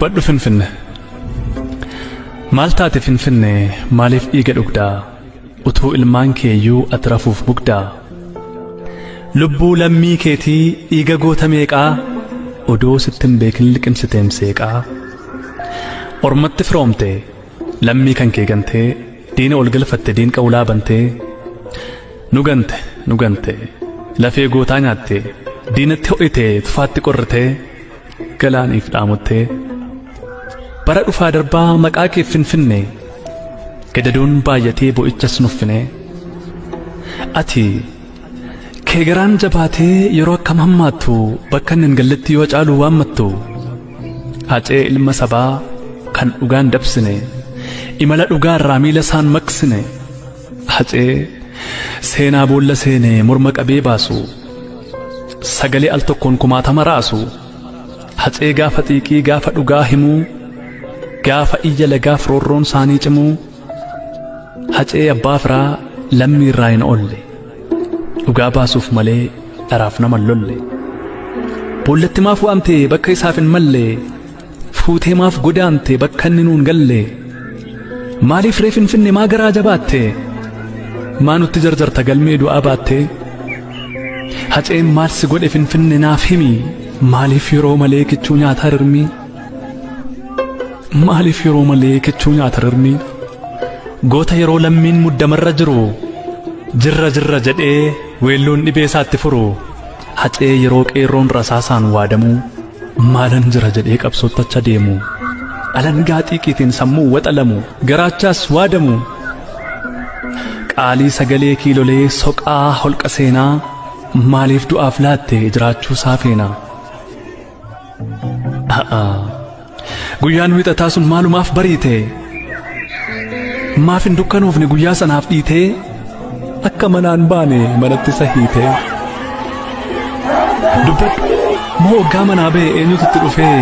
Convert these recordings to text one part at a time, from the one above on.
dubbadhu Finfinne. Maal taate Finfinne maaliif dhiiga dhugdaa utuu ilmaan keeyyuu ati rafuuf mugdaa. Lubbuu lammii keetii dhiiga goota meeqaa odoo sittin beekin liqimsiteen seeqaa. Ormatti firoomte lammii kan kee gantee diina ol galfatte diin qawlaa bantee. Nu gante lafee gootaa nyaatte diinatti ho'ite tufaatti qorrite galaaniif dhaamottee. Bara dhufaa darbaa maqaa kee Finfinne gadadoon baay'atee bo'ichas nuffine. Ati kee garaan jabaatee yeroo akkam hammaattu bakka hin galletti yoo caalu waammattu. Hacee ilma sabaa kan dhugaan dabsine imala dhugaa irraa miila isaan maqsine. Hacee seenaa boolla seenee morma qabee baasu sagalee al tokkoon kumaatama raasu. Hacee gaafa xiiqii gaafa dhugaa himuu gaafa iyya lagaaf roorroon isaanii cimuu. Hacee abbaa firaa lammii irraa hin oolle dhugaa baasuuf malee dharaaf nama lolle. Boollatti maaf waamte bakka isaaf hin malle fuutee maaf godaante bakka inni nuun galle. Maaliif ree Finfinne maa garaa jabaatte maa nutti jarjarta galmee du'aa baatte. Haceen maal si godhe Finfinne naaf himi maaliif yeroo malee kichuu nyaata rirmi. Maaliif yeroo malee kichuu nyaata rirmi. Goota yeroo lammiin muddamarra jiru jirra jedhee weelloon dhibee isaatti furu. Hacee yeroo qeerroon rasaasaan waadamu maalan jira jedhee qabsoottacha deemu. Alangaa xiiqiitiin sammuu waxalamu garaachaas waadamu. Qaalii sagalee kiilolee soqaa holqa seenaa maaliif du'aaf laatte jiraachuu saafeena. Guyyaan wixataa sun maalumaaf bariite maaf hin dukkanoofne guyyaa sanaaf dhiite. Akka manaan baane manatti isa hiite. Dubbadhu moo waggaa manaa ba'e eenyutu itti dhufee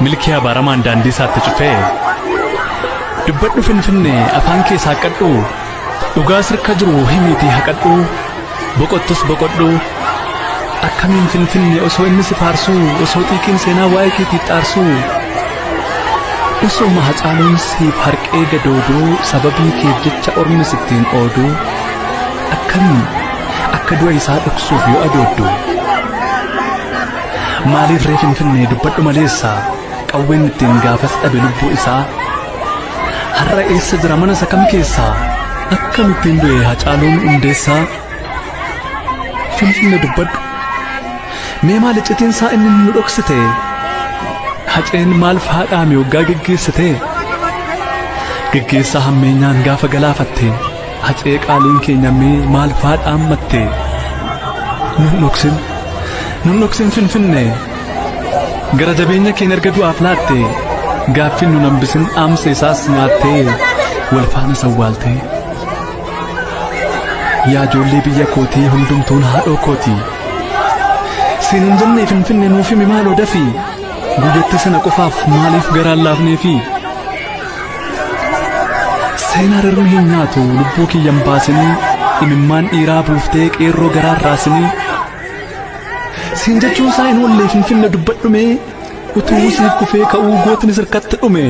milkii abaaramaan daandii isaatti cufee. Dubbadhu Finfinne afaan keessaa haqadhu dhugaa sirka jiru himiitii haqadhu. Boqottus boqodhu akkamiin Finfinne osoo inni si faarsu osoo xiiqiin seenaa waa'ee keetiif xaarsu. Osoo Hacaaluun siif harqee gadooduu sababii keef jecha ormi sittiin ooduu. Akkamiin akka du'a isaa dhoksuuf yoo adooddu. Maaliif ree Finfinne dubbadhu maleessa qawween ittiin gaafas dhabe lubbuu isaa. Har'a eessa jira mana isa kam keessaa akkamittiin du'e Hacaaluun hundeessaa. Finfinne dubbadhu mee maal icciitiinsaa inni nu dhoksite. Haceen maal faadhaame waggaa geggeessite. Geggeessaa hammeenyaan gaafa galaafatte hacee qaaliin keenya mee maal faadhaammatte. Nun dhoksin Finfinne gara jabeenya keenya erga du'aaf laatte gaaffin nu nambisin dhaamsa isaas nyaattee wal faana sawwaalte. Yaa ijoollee biyya kootii hundumtuun haadhoo kootii siin hin jenne Finfinne nuuf himi maaloo dafii. Guyyatti sana qofaaf maaliif garaan laafneefi. Seenaa rirmi hin nyaatu lubbuu kiyyan baasinii imimmaan dhiiraa buuftee qeerroo garaan raasinii. Siin jechuun isaa hin oolle Finfinne dubbadhume utuu siif kufee ka'uu gootni sirkatti dhume.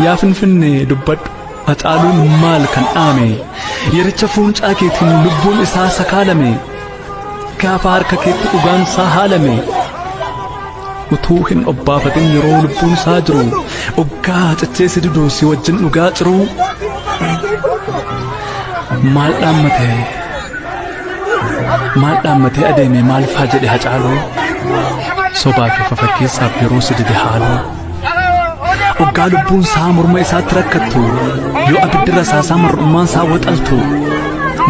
Yaa Finfinne dubbadhu Hacaaluun maal kan dhaame yericha fuuncaa keetiin lubbuun isaa sakaalame. Gaafa harka keetti dhugaan isaa haalame. Utuu hin obbaafatin yeroo lubbuun isaa jiru oggaa cacceessi diduu si wajjin dhugaa ciru. Maal dhaammatee adeeme maal faa jedhe Hacaaluu. Sobaa fi fafakkeessaaf yeroo si dide haaluu. Oggaa lubbuun isaa morma isaatti rakkattu yoo abiddi rasaasaa mar'ummaan isaa waxaltu.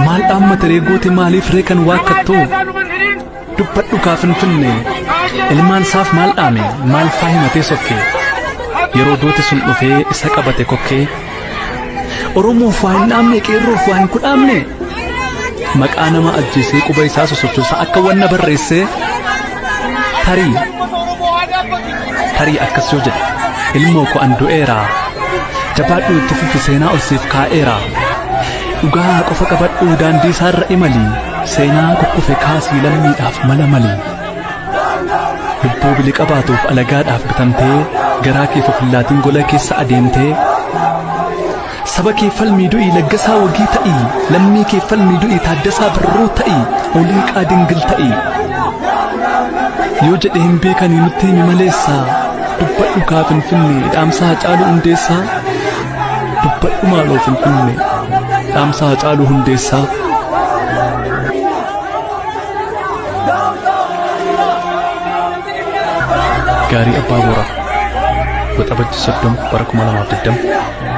Maal dhaammate reegooti maaliif ree kan waakkattu. Dubbadhu kaa Finfinne ilmaan isaaf maal dhaame maal faa himatee sokke. Yeroo duuti sun dhufee isa qabate kokkee. Oromoof waa hin dhaamne qeerroof waa hin kudhaamne. Maqaa nama ajjeesee quba isaa sosochoosaa akka wanna barreessee. Tarii akkas yoo jedhe ilmoo ko an du'eera jabaadhu itti fufi seenaa ol siif kaa'eera. Dhugaa qofa qabadhu daandii isaarra imali seenaa kukkufe kaasii lammiidhaaf mala mali. lubbuu bili qabaatuuf alagaadhaaf bitamtee garaa kee fofillaatiin gola keessa adeemtee saba kee falmii du'ii laggasaa wagii ta'ii lammii kee falmii du'ii taaddasaa birruu ta'ii oliin qaadingil ta'ii yoo jedhe hin beekanii nutti himi maleessaa dubbadhu kaa Finfinnee dhaamsaa Haacaaluu Hundeessaa dubbadhu maaloo Finfinnee dhaamsaa Haacaaluu Hundeessaa. Gaarii Abbaa Booraa Waxabajjii 30 bara 2020